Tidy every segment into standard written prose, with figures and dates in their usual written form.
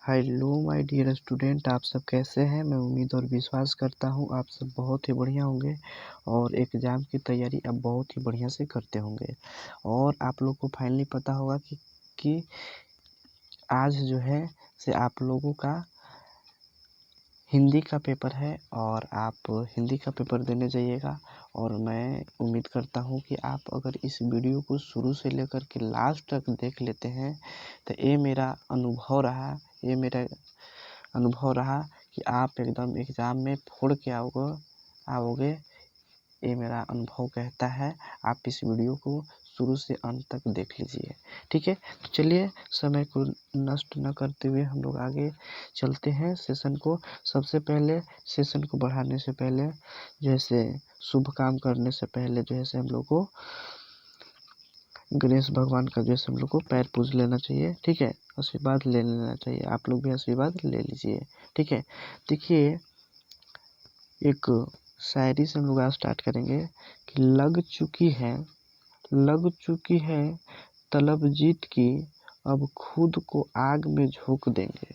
Hello my dear student, आप सब कैसे हैं। मैं उम्मीद और विश्वास करता हूं आप सब बहुत ही बढ़िया होंगे और एग्ज़ाम की तैयारी अब बहुत ही बढ़िया से करते होंगे। और आप लोग को फाइनली पता होगा कि आज जो है से आप लोगों का हिंदी का पेपर है और आप हिंदी का पेपर देने जाइएगा। और मैं उम्मीद करता हूं कि आप अगर इस वीडियो को शुरू से लेकर के लास्ट तक देख लेते हैं तो ये मेरा अनुभव रहा कि आप एकदम एग्ज़ाम में फोड़ के आओगे। ये मेरा अनुभव कहता है। आप इस वीडियो को शुरू से अंत तक देख लीजिए, ठीक है। तो चलिए समय को नष्ट न करते हुए हम लोग आगे चलते हैं सेशन को। सबसे पहले सेशन को बढ़ाने से पहले जैसे शुभ काम करने से पहले जो है हम लोग को गणेश भगवान का जैसे हम लोग को पैर पूज लेना चाहिए, ठीक है। आशीर्वाद ले लेना चाहिए। आप लोग भी आशीर्वाद ले लीजिए, ठीक है। देखिए, एक शायरी से हम लोग आज स्टार्ट करेंगे कि लग चुकी है तलब जीत की, अब खुद को आग में झोंक देंगे,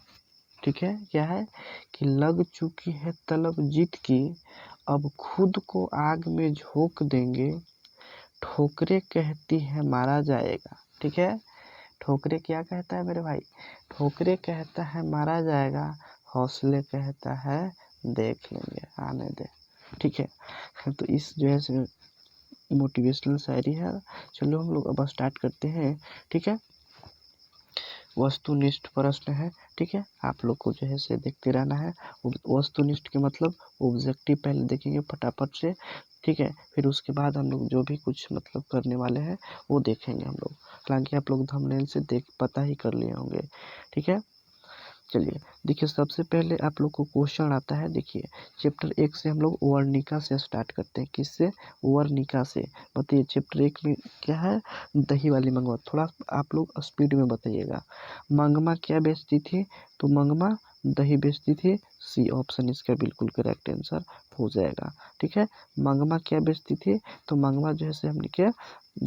ठीक है। क्या है कि लग चुकी है तलब जीत की, अब खुद को आग में झोंक देंगे। ठोकरे कहती है मारा जाएगा, ठीक है। ठोकरे क्या कहता है मेरे भाई? ठोकरे कहता है मारा जाएगा, हौसले कहता है देख लेंगे, आने दे, ठीक है। तो इस जो है मोटिवेशनल शायरी है। चलो हम लोग अब स्टार्ट करते हैं, ठीक है। वस्तुनिष्ठ प्रश्न है, ठीक है। आप लोग को जो है से देखते रहना है। वस्तुनिष्ठ के मतलब ऑब्जेक्टिव पहले देखेंगे फटाफट से, ठीक है। फिर उसके बाद हम लोग जो भी कुछ मतलब करने वाले हैं वो देखेंगे हम लोग। हालांकि आप लोग थंबनेल से पता ही कर लिए होंगे, ठीक है। चलिए देखिए, सबसे पहले आप लोग को क्वेश्चन आता है। देखिए, चैप्टर 1 से हम लोग वर्णिका से स्टार्ट करते हैं। किससे? वर्णिका से। बताइए चैप्टर 1 में क्या है? दही वाली मंगवा। थोड़ा आप लोग स्पीड में बताइएगा। मंगमा क्या बेचती थी? तो मंगमा दही बेचती थी। सी ऑप्शन इसका बिल्कुल करेक्ट आंसर हो जाएगा, ठीक है। मंगमा क्या बेचती थी? तो मंगमा जो है से हमने क्या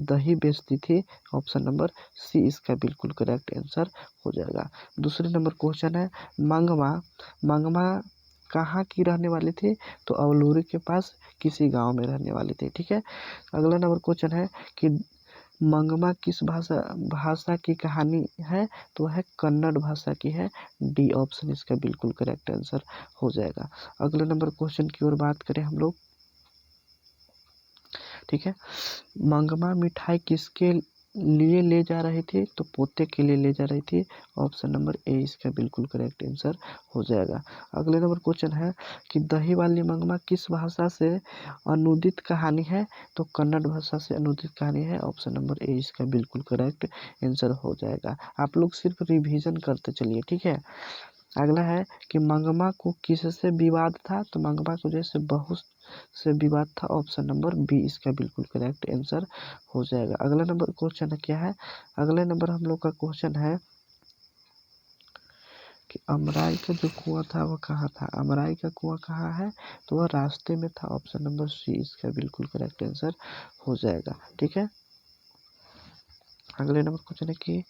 दही बेचती थी। ऑप्शन नंबर सी इसका बिल्कुल करेक्ट आंसर हो जाएगा। दूसरे नंबर क्वेश्चन है, मंगमा कहाँ की रहने वाली थी? तो अवलूरी के पास किसी गांव में रहने वाली थी, ठीक है। अगला नंबर क्वेश्चन है कि मंगमा किस भाषा की कहानी है? तो है कन्नड़ भाषा की है। डी ऑप्शन इसका बिल्कुल करेक्ट आंसर हो जाएगा। अगले नंबर क्वेश्चन की ओर बात करें हम लोग, ठीक है। मंगमा मिठाई किसके लिए ले जा रही थी? तो पोते के लिए ले जा रही थी। ऑप्शन नंबर ए इसका बिल्कुल करेक्ट आंसर हो जाएगा। अगले नंबर क्वेश्चन है कि दही वाली मंगमा किस भाषा से अनुदित कहानी है? तो कन्नड़ भाषा से अनुदित कहानी है। ऑप्शन नंबर ए इसका बिल्कुल करेक्ट आंसर हो जाएगा। आप लोग सिर्फ रिवीजन करते चलिए, ठीक है। अगला है कि मंगमा को किससे विवाद था? तो मंगमा को जैसे बहुत से विवाद था। ऑप्शन नंबर बी इसका बिल्कुल करेक्ट आंसर हो जाएगा। अगला नंबर क्वेश्चन क्या है? अगले नंबर हम लोग का क्वेश्चन है कि अमराई का जो कुआं था वह कहाँ था? अमराई का कुआं कहाँ है? तो वह रास्ते में था। ऑप्शन नंबर सी इसका बिल्कुल करेक्ट आंसर हो जाएगा, ठीक है। अगले नंबर क्वेश्चन है कि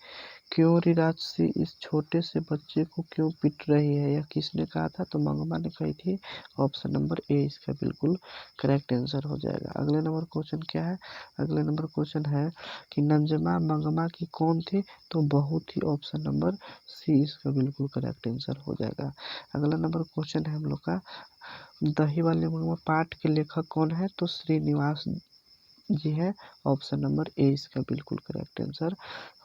क्यों राजसी इस छोटे से बच्चे को क्यों पीट रही है? यह किसने कहा था? तो मंगमा ने कही थी। ऑप्शन नंबर ए इसका बिल्कुल करेक्ट आंसर हो जाएगा। अगले नंबर क्वेश्चन क्या है? अगले नंबर क्वेश्चन है कि नंजमा मंगमा की कौन थी? तो बहू थी। ऑप्शन नंबर सी इसका बिल्कुल करेक्ट आंसर हो जाएगा। अगला नंबर क्वेश्चन है हम लोग का, दही वाले मंगमा पाठ के लेखक कौन है? तो श्रीनिवास जी है। ऑप्शन नंबर ए इसका बिल्कुल करेक्ट आंसर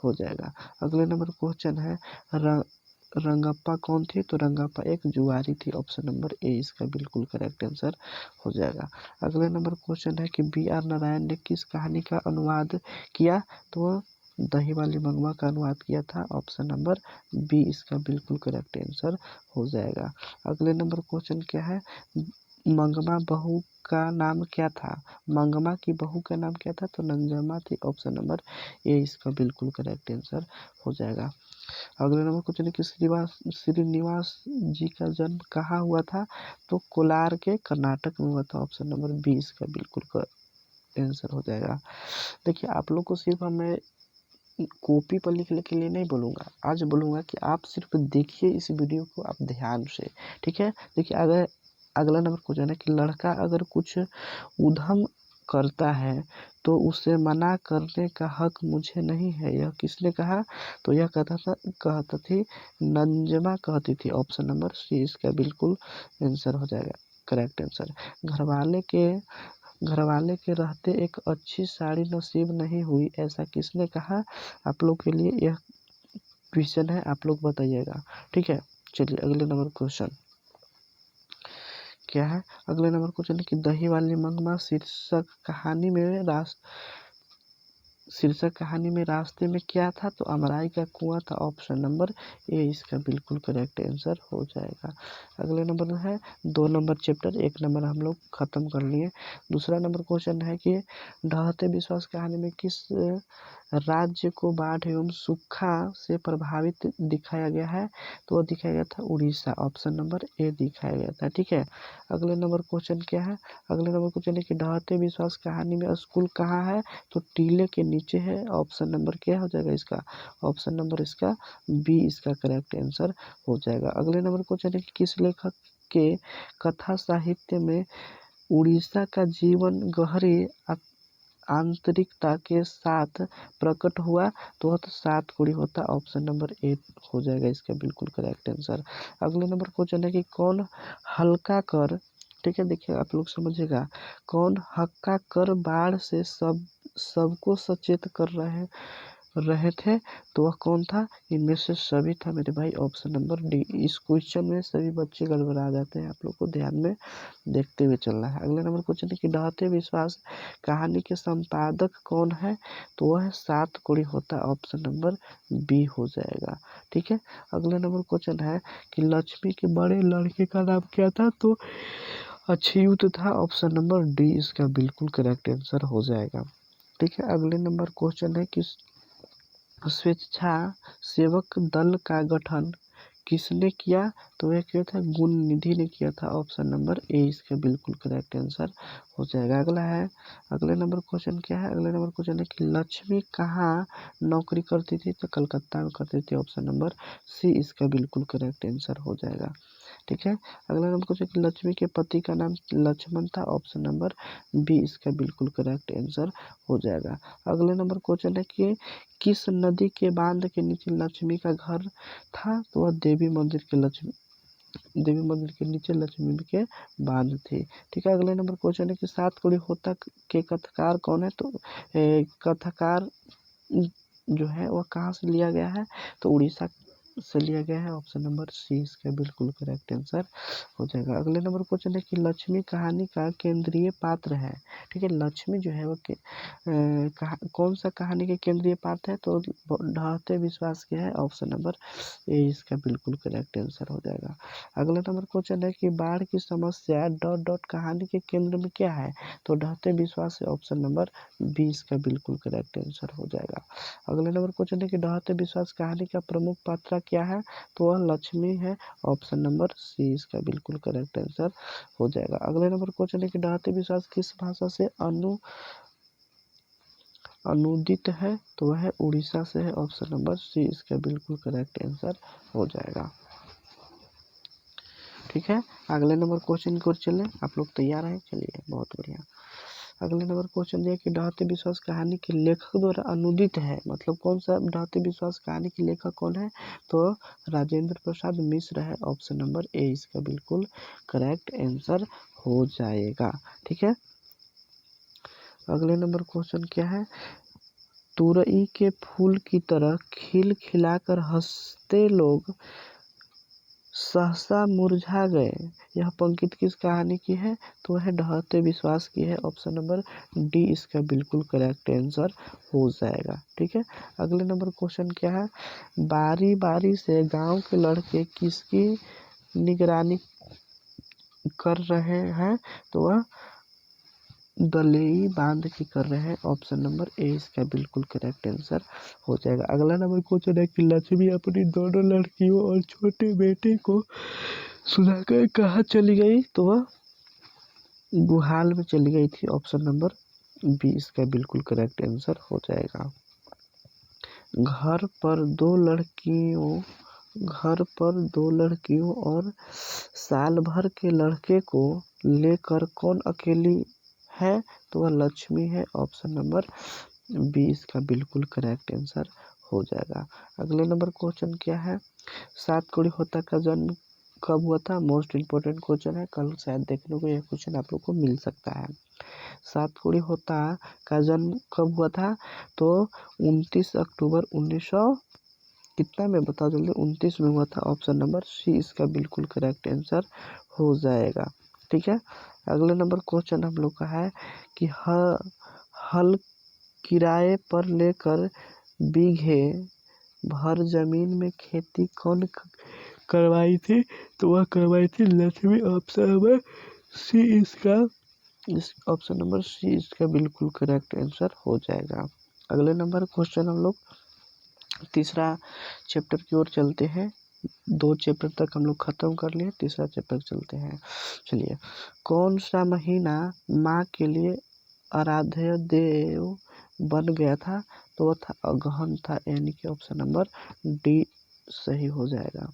हो जाएगा। अगले नंबर क्वेश्चन है, रंगप्पा कौन थी? तो रंगप्पा एक जुआरी थी। ऑप्शन नंबर ए इसका बिल्कुल करेक्ट आंसर हो जाएगा। अगले नंबर क्वेश्चन है कि बी आर नारायण ने किस कहानी का अनुवाद किया? तो दही वाली मंगवा का अनुवाद किया था। ऑप्शन नंबर बी इसका बिल्कुल करेक्ट आंसर हो जाएगा। अगले नंबर क्वेश्चन क्या है? मंगमा बहू का नाम क्या था? मंगमा की बहू का नाम क्या था? तो नंजमा थी। ऑप्शन नंबर ए इसका बिल्कुल करेक्ट आंसर हो जाएगा। अगले नंबर क्वेश्चन है कि श्रीनिवास जी का जन्म कहाँ हुआ था? तो कोलार के कर्नाटक में हुआ था। ऑप्शन नंबर बी इसका बिल्कुल आंसर हो जाएगा। देखिए, आप लोग को सिर्फ मैं कॉपी पर लिखने के लिए नहीं बोलूँगा, आज बोलूँगा कि आप सिर्फ देखिए इस वीडियो को आप ध्यान से, ठीक है। देखिए अगर अगला नंबर क्वेश्चन है कि लड़का अगर कुछ उधम करता है तो उसे मना करने का हक मुझे नहीं है, यह किसने कहा? तो यह कहता थी नंजमा कहती थी। ऑप्शन नंबर सी इसका बिल्कुल आंसर हो जाएगा, करेक्ट आंसर। घरवाले के रहते एक अच्छी साड़ी नसीब नहीं हुई, ऐसा किसने कहा? आप लोग के लिए यह क्वेश्चन है, आप लोग बताइएगा, ठीक है। चलिए अगले नंबर क्वेश्चन क्या है? अगले नंबर क्वेश्चन है कि दही वाली मंगमा शीर्षक कहानी में रास्ते में क्या था? तो अमराई का कुआं था। ऑप्शन नंबर ए इसका बिल्कुल करेक्ट आंसर हो जाएगा। अगले नंबर है 2 नंबर चैप्टर, 1 नंबर हम लोग खत्म कर लिए। दूसरा नंबर क्वेश्चन है कि ढहते विश्वास कहानी में किस राज्य को बाढ़ एवं सूखा से प्रभावित दिखाया गया है? तो वो दिखाया गया था उड़ीसा। ऑप्शन नंबर ए दिखाया गया था, ठीक है। अगले नंबर क्वेश्चन क्या है? अगले नंबर क्वेश्चन है कि ढहते विश्वास कहानी में स्कूल कहाँ है? तो टीले के नीचे है। ऑप्शन नंबर क्या हो जाएगा इसका? ऑप्शन नंबर इसका बी इसका करेक्ट आंसर हो जाएगा। अगले नंबर क्वेश्चन है कि किस लेखक के कथा साहित्य में उड़ीसा का जीवन गहरी आंतरिकता के साथ प्रकट हुआ? तो वह तो 7 कोड़ी होता। ऑप्शन नंबर ए हो जाएगा इसका बिल्कुल करेक्ट आंसर। अगले नंबर क्वेश्चन है कि कौन हल्का कर, ठीक है, देखिए आप लोग समझिएगा, कौन हक्का कर बाढ़ से सबको सचेत कर रहे थे? तो वह कौन था? इनमें से सभी था मेरे भाई। Option number D. इस क्वेश्चन में सभी बच्चे गड़बड़ा जाते हैं, आप लोग को ध्यान में देखते हुए चलना है। अगले नंबर क्वेश्चन है कि ढहते विश्वास कहानी के संपादक कौन है? तो वह है 7 कोड़ी होता। ऑप्शन नंबर बी हो जाएगा, ठीक है। अगले नंबर क्वेश्चन है कि लक्ष्मी के बड़े लड़के का नाम क्या था? तो अछूत था। ऑप्शन नंबर डी इसका बिल्कुल करेक्ट आंसर हो जाएगा, ठीक है। अगले नंबर क्वेश्चन है कि स्वेच्छा सेवक दल का गठन किसने किया? तो यह किया था गुण निधि ने किया था। ऑप्शन नंबर ए इसका बिल्कुल करेक्ट आंसर हो जाएगा। अगले नंबर क्वेश्चन क्या है? अगले नंबर क्वेश्चन है कि लक्ष्मी कहाँ नौकरी करती थी? तो कलकत्ता में करती थी। ऑप्शन नंबर सी इसका बिल्कुल करेक्ट आंसर हो जाएगा, ठीक है। अगला नंबर क्वेश्चन कि लक्ष्मी के पति का नाम लक्ष्मण था। ऑप्शन नंबर बी इसका बिल्कुल करेक्ट आंसर हो जाएगा। अगले नंबर क्वेश्चन है कि किस नदी के बांध के नीचे लक्ष्मी का घर था? तो वह देवी मंदिर के नीचे लक्ष्मी के बांध थी, ठीक है। अगले नंबर क्वेश्चन है कि 7 कोड़ी होता के कथाकार कौन है? तो कथाकार जो है वह कहाँ से लिया गया है? तो उड़ीसा से लिया गया है। ऑप्शन नंबर सी इसका बिल्कुल करेक्ट आंसर हो जाएगा। अगले नंबर क्वेश्चन है कि लक्ष्मी कहानी का केंद्रीय पात्र है, ठीक है। लक्ष्मी जो है वो कौन सा कहानी के केंद्रीय पात्र है? तो ढहते विश्वास के है। ऑप्शन नंबर ए इसका बिल्कुल करेक्ट आंसर हो जाएगा। अगला नंबर क्वेश्चन है कि बाढ़ की समस्या डॉट डॉट कहानी के केंद्र में क्या है? तो ढहते विश्वास से। ऑप्शन नंबर बी इसका बिल्कुल करेक्ट आंसर हो जाएगा। अगले नंबर क्वेश्चन है कि ढहते विश्वास कहानी का प्रमुख पात्र क्या है? तो वह लक्ष्मी है। ऑप्शन नंबर सी इसका बिल्कुल करेक्ट आंसर हो जाएगा। अगले नंबर क्वेश्चन है कि ढहते विश्वास किस भाषा से अनुदित है? तो वह है उड़ीसा से है। ऑप्शन नंबर सी इसका बिल्कुल करेक्ट आंसर हो जाएगा, ठीक है। अगले नंबर क्वेश्चन की ओर चलें, आप लोग तैयार हैं? चलिए बहुत बढ़िया। अगले नंबर क्वेश्चन दिया कि ढहते विश्वास कहानी के लेखक द्वारा अनुदित है, मतलब कौन सा ढहते विश्वास कहानी के लेखक कौन है? तो राजेंद्र प्रसाद मिश्र है। ऑप्शन नंबर ए इसका बिल्कुल करेक्ट आंसर हो जाएगा, ठीक है। अगले नंबर क्वेश्चन क्या है? तुरई के फूल की तरह खिल खिलाकर हंसते लोग सहसा मुरझा गए, यह पंक्ति किस कहानी की है? तो वह ढहते विश्वास की है। ऑप्शन नंबर डी इसका बिल्कुल करेक्ट आंसर हो जाएगा, ठीक है। अगले नंबर क्वेश्चन क्या है? बारी बारी से गांव के लड़के किसकी निगरानी कर रहे हैं? तो वह दलेई बांध के कर रहे हैं। ऑप्शन नंबर ए इसका बिल्कुल करेक्ट आंसर हो जाएगा। अगला नंबर क्वेश्चन है कि लक्ष्मी अपनी दोनों लड़कियों और छोटे बेटे को सुनाकर कहाँ चली गई? तो वह गुहाल में चली गई थी। ऑप्शन नंबर बी इसका बिल्कुल करेक्ट आंसर हो जाएगा। घर पर दो लड़कियों और साल भर के लड़के को लेकर कौन अकेली है? तो वह लक्ष्मी है। ऑप्शन नंबर बी इसका बिल्कुल करेक्ट आंसर हो जाएगा। अगले नंबर क्वेश्चन क्या है? सात कोड़ी होता का जन्म कब हुआ था? मोस्ट इम्पोर्टेंट क्वेश्चन है, कल शायद देखने को यह क्वेश्चन आप लोग को मिल सकता है। सात कोड़ी होता का जन्म कब हुआ था? तो 29 अक्टूबर 1900 कितना में बताओ जल्दी? 29 में हुआ था। ऑप्शन नंबर सी इसका बिल्कुल करेक्ट आंसर हो जाएगा। ठीक है, अगले नंबर क्वेश्चन हम लोग का है कि हल किराए पर लेकर बीघे भर जमीन में खेती कौन करवाई थी? तो वह करवाई थी लक्ष्मी। ऑप्शन नंबर सी इसका ऑप्शन नंबर सी इसका बिल्कुल करेक्ट आंसर हो जाएगा। अगले नंबर क्वेश्चन हम लोग तीसरा चैप्टर की ओर चलते हैं। 2 चैप्टर तक हम लोग खत्म कर लिए, तीसरा चैप्टर चलते हैं। चलिए, कौन सा महीना माँ के लिए आराध्य देव बन गया था? तो वह था अगहन था, यानी कि ऑप्शन नंबर डी सही हो जाएगा।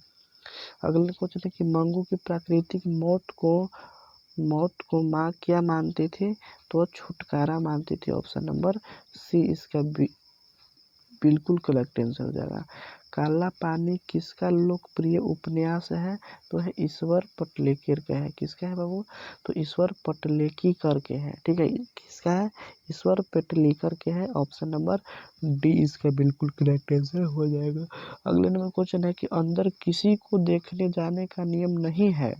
अगले क्वेश्चन है कि मंगू की प्राकृतिक मौत को माँ क्या मानती थी? तो वह छुटकारा मानती थी। ऑप्शन नंबर सी इसका बिल्कुल करेक्ट आंसर हो जाएगा। काला पानी किसका लोकप्रिय उपन्यास है? तो है ईश्वर पटलेकर का है। किसका है बाबू? तो ईश्वर पटलेकर के है। ठीक है, किसका है? ईश्वर पटलेकर के है। ऑप्शन नंबर डी इसका बिल्कुल करेक्ट आंसर हो जाएगा। अगले नंबर क्वेश्चन है कि अंदर किसी को देखने जाने का नियम नहीं है,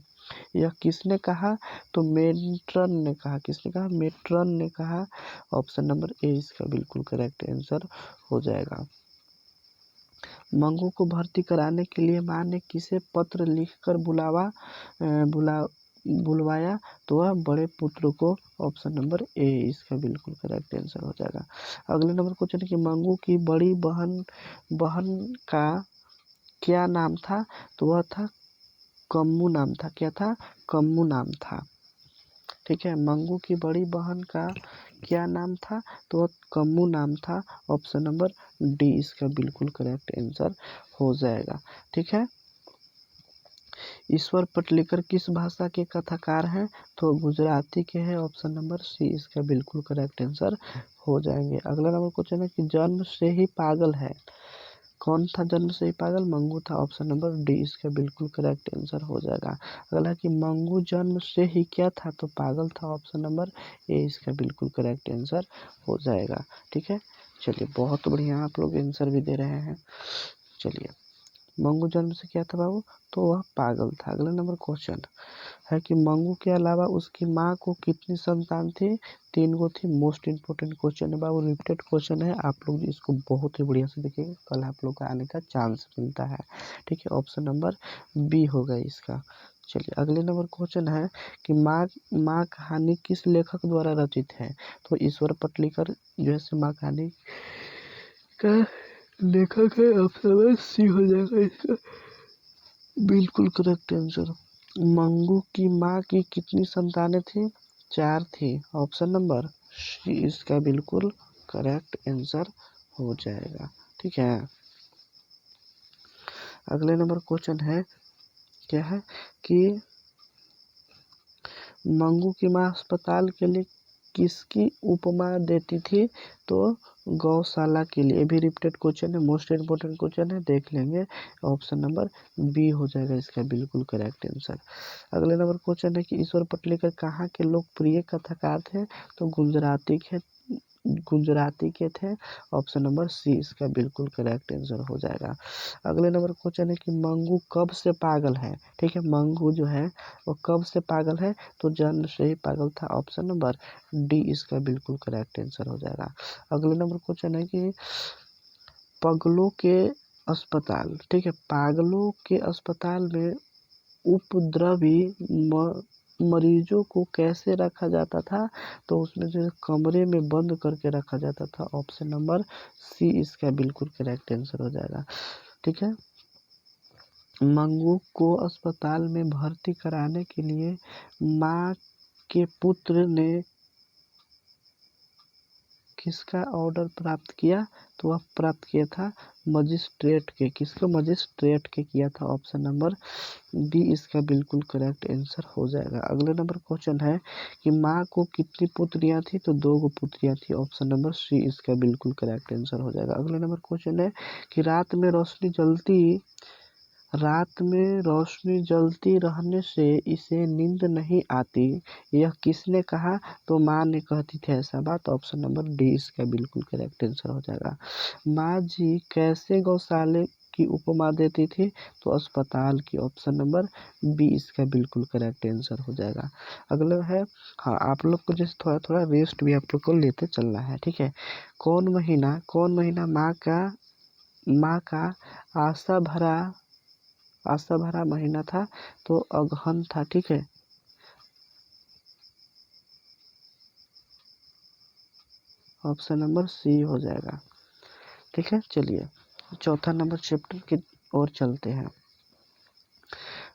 यह किसने कहा? तो मेट्रन ने कहा। किसने कहा? मेट्रन ने कहा। ऑप्शन नंबर ए इसका बिल्कुल करेक्ट आंसर हो जाएगा। मंगू को भर्ती कराने के लिए माँ ने किसे पत्र लिखकर बुलवाया? तो वह बड़े पुत्र को। ऑप्शन नंबर ए इसका बिल्कुल करेक्ट आंसर हो जाएगा। अगले नंबर क्वेश्चन है कि मंगू की बड़ी बहन का क्या नाम था? तो वह था कम्मू नाम था। क्या था? कम्मू नाम था। ठीक है, मंगू की बड़ी बहन का क्या नाम था? तो वह कम्मू नाम था। ऑप्शन नंबर डी इसका बिल्कुल करेक्ट आंसर हो जाएगा। ठीक है, ईश्वर पटलेकर किस भाषा के कथाकार हैं? तो गुजराती के हैं। ऑप्शन नंबर सी इसका बिल्कुल करेक्ट आंसर हो जाएंगे। अगला नंबर क्वेश्चन है कि जन्म से ही पागल है, कौन था जन्म से ही पागल? मंगू था। ऑप्शन नंबर डी इसका बिल्कुल करेक्ट आंसर हो जाएगा। अगला कि मंगू जन्म से ही क्या था? तो पागल था। ऑप्शन नंबर ए इसका बिल्कुल करेक्ट आंसर हो जाएगा। ठीक है, चलिए बहुत बढ़िया, आप लोग आंसर भी दे रहे हैं। चलिए, मंगू जन्म से क्या था बाबू? तो वह पागल था। अगला नंबर क्वेश्चन है कि मंगू के अलावा उसकी माँ को कितनी संतान थी? 3 गो थी। मोस्ट इंपोर्टेंट क्वेश्चन है बाबू, रिपीटेड क्वेश्चन है, आप लोग इसको बहुत ही बढ़िया से देखिएगा, कल आप लोग का आने का चांस मिलता है। ठीक है, ऑप्शन नंबर बी होगा इसका। चलिए, अगले नंबर क्वेश्चन है कि माँ कहानी किस लेखक द्वारा रचित है? तो ईश्वर पटलेकर जो है माँ कहानी का लेखक है। ऑप्शन नंबर सी हो जाएगा इसका बिल्कुल करेक्ट आंसर। मंगू की माँ की कितनी संतानें थी? 4 थी। ऑप्शन नंबर सी इसका बिल्कुल करेक्ट आंसर हो जाएगा। ठीक है, अगले नंबर क्वेश्चन है क्या है कि मंगू की माँ अस्पताल के लिए किसकी उपमा देती थी? तो गौशाला के लिए। भी रिपीटेड क्वेश्चन है, मोस्ट इम्पोर्टेंट क्वेश्चन है, देख लेंगे। ऑप्शन नंबर बी हो जाएगा इसका बिल्कुल करेक्ट आंसर। अगले नंबर क्वेश्चन है कि ईश्वर पटलेकर कहाँ के लोकप्रिय कथाकार थे? तो गुजराती के थे। ऑप्शन नंबर सी इसका बिल्कुल करेक्ट आंसर हो जाएगा। अगले नंबर क्वेश्चन है कि मंगू कब से पागल है? ठीक है, मंगू जो है वो कब से पागल है? तो जन्म से ही पागल था। ऑप्शन नंबर डी इसका बिल्कुल करेक्ट आंसर हो जाएगा। अगले नंबर क्वेश्चन है कि पगलों के अस्पताल, ठीक है, पागलों के अस्पताल में उपद्रवी मरीजों को कैसे रखा जाता था? तो उसमें जो है कमरे में बंद करके रखा जाता था। ऑप्शन नंबर सी इसका बिल्कुल करेक्ट आंसर हो जाएगा। ठीक है, मंगू को अस्पताल में भर्ती कराने के लिए माँ के पुत्र ने किसका ऑर्डर प्राप्त किया, तो वह प्राप्त किया था मजिस्ट्रेट के। किसको? मजिस्ट्रेट के किया था। ऑप्शन नंबर बी इसका बिल्कुल करेक्ट आंसर हो जाएगा। अगले नंबर क्वेश्चन है कि माँ को कितनी पुत्रियां थी, तो 2 पुत्रियां थी। ऑप्शन नंबर सी इसका बिल्कुल करेक्ट आंसर हो जाएगा। अगले नंबर क्वेश्चन है कि रात में रोशनी जलती रहने से इसे नींद नहीं आती, यह किसने कहा, तो माँ ने कहती थी ऐसा बात। ऑप्शन नंबर डी इसका बिल्कुल करेक्ट आंसर हो जाएगा। माँ जी कैसे गौशाले की उपमा देती थी, तो अस्पताल की। ऑप्शन नंबर बी इसका बिल्कुल करेक्ट आंसर हो जाएगा। अगला है, हाँ आप लोग को जैसे थोड़ा थोड़ा रेस्ट भी आप लोग को लेते चलना है, ठीक है। कौन महीना माँ का आशा भरा महीना था, तो अगहन था, ठीक है। ऑप्शन नंबर सी हो जाएगा, ठीक है। चलिए चौथा नंबर चैप्टर की ओर चलते हैं।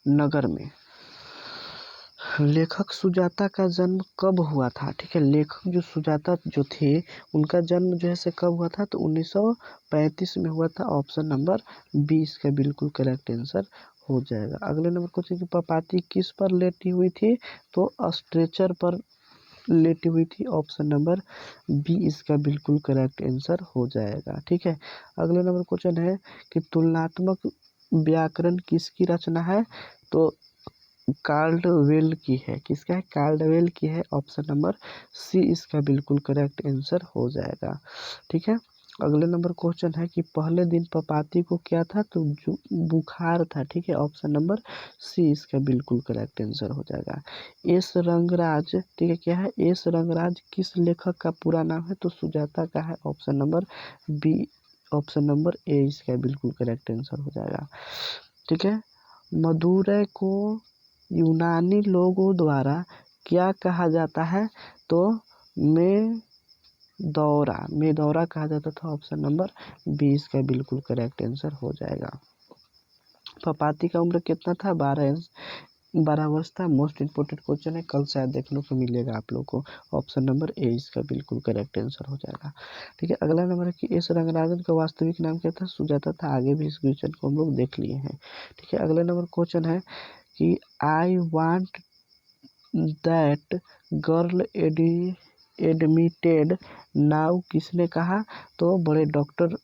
नगर में लेखक सुजाता का जन्म कब हुआ था, ठीक है। लेखक जो सुजाता जो थे उनका जन्म जो है से कब हुआ था, तो 1935 में हुआ था। ऑप्शन नंबर बी इसका बिल्कुल करेक्ट आंसर हो जाएगा। अगले नंबर क्वेश्चन की पपाती किस पर लेटी हुई थी, तो स्ट्रेचर पर लेटी हुई थी। ऑप्शन नंबर बी इसका बिल्कुल करेक्ट आंसर हो जाएगा, ठीक है। अगले नंबर क्वेश्चन है कि तुलनात्मक व्याकरण किसकी रचना है, तो कार्डवेल की है। किसका है? कार्डवेल की है। ऑप्शन नंबर सी इसका बिल्कुल करेक्ट आंसर हो जाएगा, ठीक है। अगले नंबर क्वेश्चन है कि पहले दिन पपाती को क्या था, तो बुखार था, ठीक है। ऑप्शन नंबर सी इसका बिल्कुल करेक्ट आंसर हो जाएगा। एस रंगराज, ठीक है, क्या है? एस रंगराज किस लेखक का पूरा नाम है, तो सुजाता का है। Option number B, option number A इसका बिल्कुल करेक्ट आंसर हो जाएगा, ठीक है। मदुरै को यूनानी लोगों द्वारा क्या कहा जाता है, तो मेदौरा कहा जाता था। ऑप्शन नंबर 20 का बिल्कुल करेक्ट आंसर हो जाएगा। पपाती का उम्र कितना था? 12 वर्ष था। मोस्ट इंपोर्टेंट क्वेश्चन है, कल शायद देखने को मिलेगा आप लोग को। ऑप्शन नंबर ए इसका बिल्कुल करेक्ट आंसर हो जाएगा, ठीक है। अगला नंबर है कि एस रंगराजन का वास्तविक नाम क्या था? सुजाता था। आगे भी इस क्वेश्चन को हम लोग देख लिए हैं, ठीक है। अगला नंबर क्वेश्चन है कि I want that girl admitted now किसने कहा, तो बड़े डॉक्टर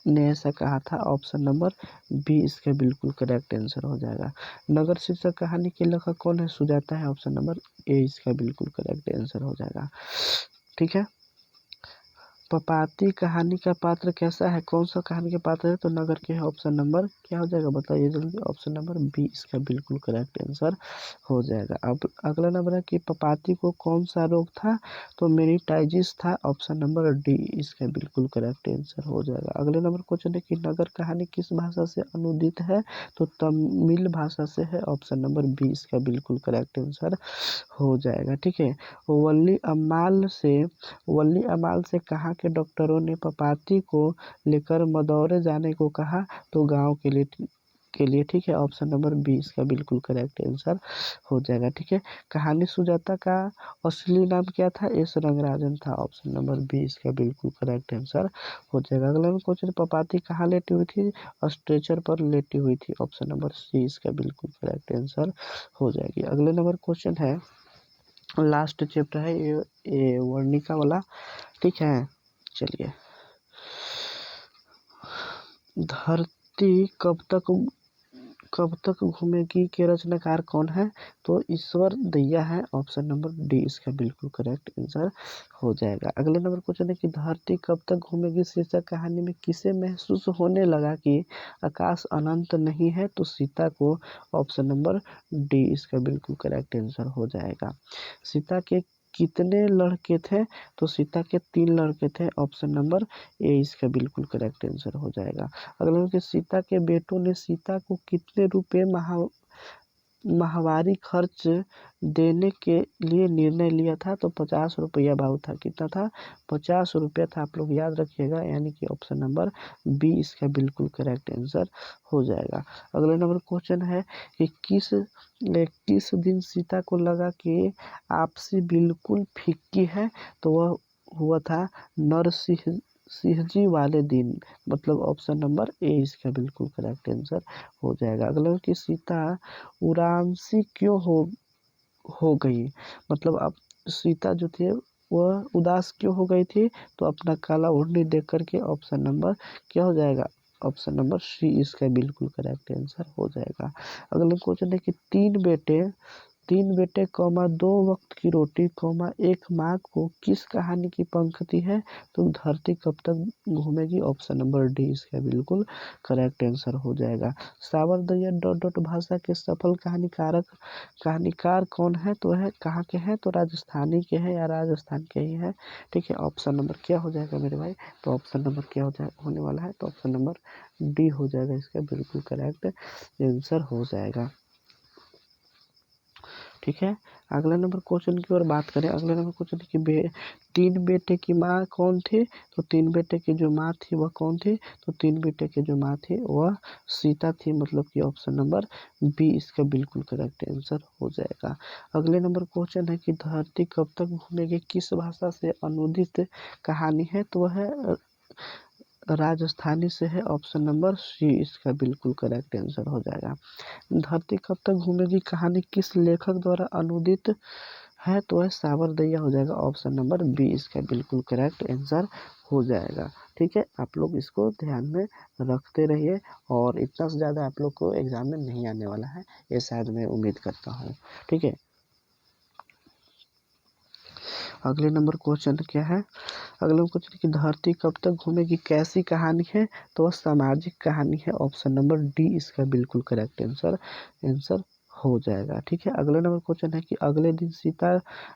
ने ऐसा कहा था। ऑप्शन नंबर बी इसका बिल्कुल करेक्ट आंसर हो जाएगा। नगर शीर्षक कहानी के लेखक कौन है? सुजाता है। ऑप्शन नंबर ए इसका बिल्कुल करेक्ट आंसर हो जाएगा, ठीक है। पपाती कहानी का पात्र कैसा है? कौन सा कहानी का पात्र है? तो नगर के है। ऑप्शन नंबर क्या हो जाएगा, बताइए जल्दी। ऑप्शन नंबर बी इसका बिल्कुल करेक्ट आंसर हो जाएगा। अब अगला नंबर है कि पपाती को कौन सा रोग था, तो मेनिंजाइटिस था। ऑप्शन नंबर डी इसका बिल्कुल करेक्ट आंसर हो जाएगा। अगले नंबर क्वेश्चन है कि नगर कहानी किस भाषा से अनुदित है, तो तमिल भाषा से है। ऑप्शन नंबर बी इसका बिल्कुल करेक्ट आंसर हो जाएगा, ठीक है। वल्ली अमाल से कहा के डॉक्टरों ने पपाती को लेकर मदौरे जाने को कहा, तो गांव के लिए, ठीक है। ऑप्शन नंबर बी इसका बिल्कुल करेक्ट आंसर हो जाएगा, ठीक है। कहानी सुजाता का असली नाम क्या था? एस रंगराजन था। ऑप्शन नंबर बी इसका बिल्कुल करेक्ट आंसर हो जाएगा। अगला क्वेश्चन, पपाती कहाँ लेटी हुई थी? स्ट्रेचर पर लेटी हुई थी। ऑप्शन नंबर सी इसका बिल्कुल करेक्ट आंसर हो जाएगी। अगले नंबर क्वेश्चन है, लास्ट चैप्टर है ये वर्णिका वाला, ठीक है। चलिए, धरती कब तक घूमेगी के रचनाकार कौन है? तो ईश्वर दैया है। ऑप्शन नंबर डी इसका बिल्कुल करेक्ट आंसर हो जाएगा। अगले नंबर क्वेश्चन है कि धरती कब तक घूमेगी शीर्षक कहानी में किसे महसूस होने लगा कि आकाश अनंत नहीं है, तो सीता को। ऑप्शन नंबर डी इसका बिल्कुल करेक्ट आंसर हो जाएगा। सीता के कितने लड़के थे? तो सीता के 3 लड़के थे। ऑप्शन नंबर ए इसका बिल्कुल करेक्ट आंसर हो जाएगा। अगला है कि सीता के बेटों ने सीता को कितने रुपए माहवारी खर्च देने के लिए निर्णय लिया था, तो 50 रुपया भाव था। कितना था? 50 रुपया था। आप लोग याद रखिएगा, यानी कि ऑप्शन नंबर बी इसका बिल्कुल करेक्ट आंसर हो जाएगा। अगला नंबर क्वेश्चन है कि किस दिन सीता को लगा कि आपसी बिल्कुल फीकी है, तो वह हुआ था नरसिंह सिंह जी वाले दिन, मतलब ऑप्शन नंबर ए इसका बिल्कुल करेक्ट आंसर हो जाएगा। अगला कि सीता उरांसी क्यों हो गई, मतलब अब सीता जो थे वह उदास क्यों हो गई थी, तो अपना काला ओढ़नी देख करके ऑप्शन नंबर क्या हो जाएगा, ऑप्शन नंबर सी इसका बिल्कुल करेक्ट आंसर हो जाएगा। अगला क्वेश्चन है कि तीन बेटे कौमा दो वक्त की रोटी कौमा एक माँ को किस कहानी की पंक्ति है, तो धरती कब तक घूमेगी, ऑप्शन नंबर डी इसका बिल्कुल करेक्ट आंसर हो जाएगा। सावरदैया डॉट डॉट भाषा के सफल कहानीकार कौन है, तो है कहाँ के हैं, तो राजस्थानी के हैं या राजस्थान के ही है। ठीक है, ऑप्शन नंबर क्या हो जाएगा मेरे भाई, तो ऑप्शन नंबर क्या होने वाला है, तो ऑप्शन नंबर डी हो जाएगा इसका बिल्कुल करेक्ट आंसर हो जाएगा। ठीक है, अगला नंबर क्वेश्चन की ओर बात करें। अगला नंबर क्वेश्चन कि तीन बेटे की माँ कौन थी, तो तीन बेटे की जो माँ थी वह कौन थी, तो तीन बेटे की जो माँ थी वह सीता थी, मतलब कि ऑप्शन नंबर बी इसका बिल्कुल करेक्ट आंसर हो जाएगा। अगले नंबर क्वेश्चन है कि धरती कब तक घूमेगी किस भाषा से अनुदित कहानी है, तो वह है राजस्थानी से है, ऑप्शन नंबर सी इसका बिल्कुल करेक्ट आंसर हो जाएगा। धरती कब तक घूमेगी कहानी किस लेखक द्वारा अनुदित है, तो है सावरदैया हो जाएगा, ऑप्शन नंबर बी इसका बिल्कुल करेक्ट आंसर हो जाएगा। ठीक है, आप लोग इसको ध्यान में रखते रहिए और इतना से ज़्यादा आप लोग को एग्जाम में नहीं आने वाला है, ये शायद मैं उम्मीद करता हूँ। ठीक है, अगले नंबर क्वेश्चन क्या है। अगला क्वेश्चन कि धरती कब तक घूमेगी कैसी कहानी है, तो वह सामाजिक कहानी है, ऑप्शन नंबर डी इसका बिल्कुल करेक्ट आंसर हो जाएगा। ठीक है, अगले नंबर क्वेश्चन है कि अगले दिन सीता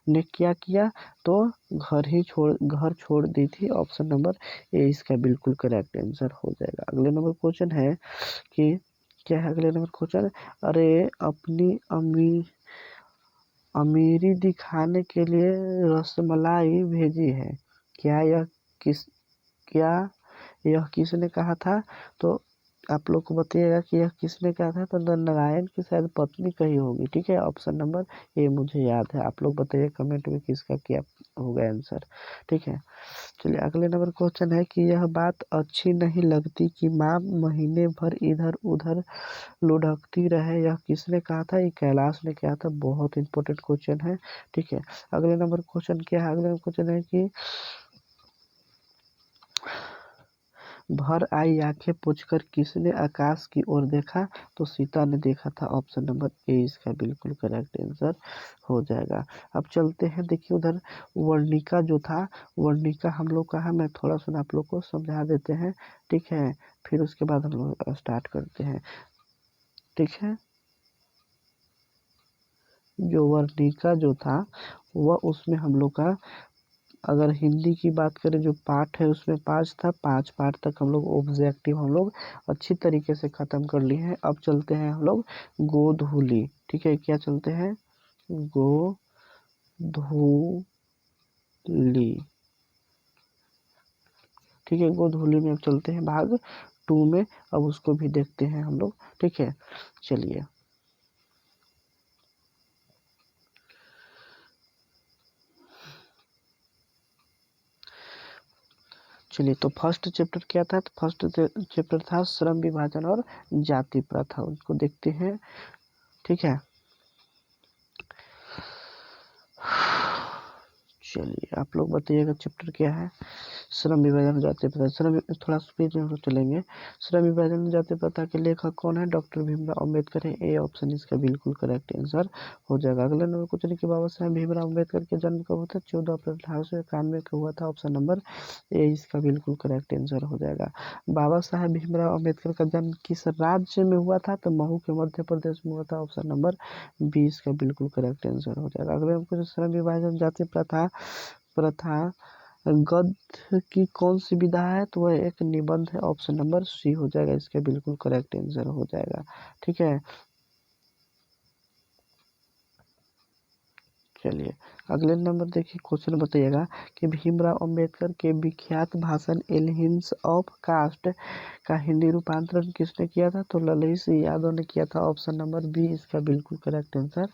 ने क्या किया, तो घर छोड़ दी थी, ऑप्शन नंबर ए इसका बिल्कुल करेक्ट आंसर हो जाएगा। अगले नंबर क्वेश्चन है कि क्या है, अगले नंबर क्वेश्चन, अरे अपनी अमीरी दिखाने के लिए रसमलाई भेजी है, क्या यह किस क्या यह किसने कहा था, तो आप लोग को बताइएगा कि यह किसने कहा था, तो नारायण की शायद पत्नी कही होगी। ठीक है, ऑप्शन नंबर ए मुझे याद है, आप लोग बताइए कमेंट में किसका क्या होगा आंसर। ठीक है, चलिए अगले नंबर क्वेश्चन है कि यह बात अच्छी नहीं लगती कि माँ महीने भर इधर उधर लुढ़कती रहे, यह किसने कहा था, ये कैलाश ने कहा था, बहुत इंपॉर्टेंट क्वेश्चन है। ठीक है, अगले नंबर क्वेश्चन क्या है, अगले क्वेश्चन है कि भर आई आंखें पोंछकर किसने आकाश की ओर देखा, तो सीता ने देखा था, ऑप्शन नंबर ए इसका बिल्कुल करेक्ट आंसर हो जाएगा। अब चलते हैं, देखिए उधर वर्णिका जो था, वर्णिका हम लोग का है, मैं थोड़ा सा आप लोग को समझा देते हैं। ठीक है, फिर उसके बाद हम लोग स्टार्ट करते हैं। ठीक है, जो वर्णिका जो था वह उसमें हम लोग का, अगर हिंदी की बात करें जो पार्ट है उसमें 5 था, 5 पार्ट तक हम लोग ऑब्जेक्टिव हम लोग अच्छी तरीके से ख़त्म कर लिए हैं। अब चलते हैं हम लोग गोधूली। ठीक है, क्या चलते हैं, गोधूली। ठीक है, गोधूली में अब चलते हैं भाग 2 में, अब उसको भी देखते हैं हम लोग। ठीक है, चलिए चलिए तो फर्स्ट चैप्टर क्या था, तो फर्स्ट चैप्टर था श्रम विभाजन और जाति प्रथा, उनको देखते हैं। ठीक है, चलिए आप लोग बताइएगा चैप्टर क्या है। श्रम विभाजन जाति प्रथा, थोड़ा स्पीड में हम लोग चलेंगे। श्रम विभाजन जाति प्रथा के लेखक कौन है, डॉक्टर भीमराव अम्बेडकर है, ए ऑप्शन इसका बिल्कुल करेक्ट आंसर हो जाएगा। अगला नंबर क्वेश्चन कि बाबा साहेब भीमराव अम्बेडकर के जन्म कब हुआ था, 14 अप्रैल 1891 को हुआ था, ऑप्शन नंबर ए इसका बिल्कुल करेक्ट आंसर हो जाएगा। बाबा साहेब भीमराव अम्बेडकर का जन्म किस राज्य में हुआ था, तो महू के मध्य प्रदेश में हुआ था, ऑप्शन नंबर बी इसका बिल्कुल करेक्ट आंसर हो जाएगा। अगले हमको श्रम विभाजन जाति प्रथा प्रथा गद्य की कौन सी विधा है, तो वह एक निबंध है, ऑप्शन नंबर सी हो जाएगा, इसका बिल्कुल करेक्ट आंसर हो जाएगा। ठीक है, चलिए अगले नंबर देखिए, क्वेश्चन बताइएगा कि भीमराव अंबेडकर के विख्यात भाषण एलिहिंस ऑफ कास्ट का हिंदी रूपांतरण किसने किया था? तो ललई सिंह यादव ने किया था। ऑप्शन नंबर बी इसका बिल्कुल करेक्ट आंसर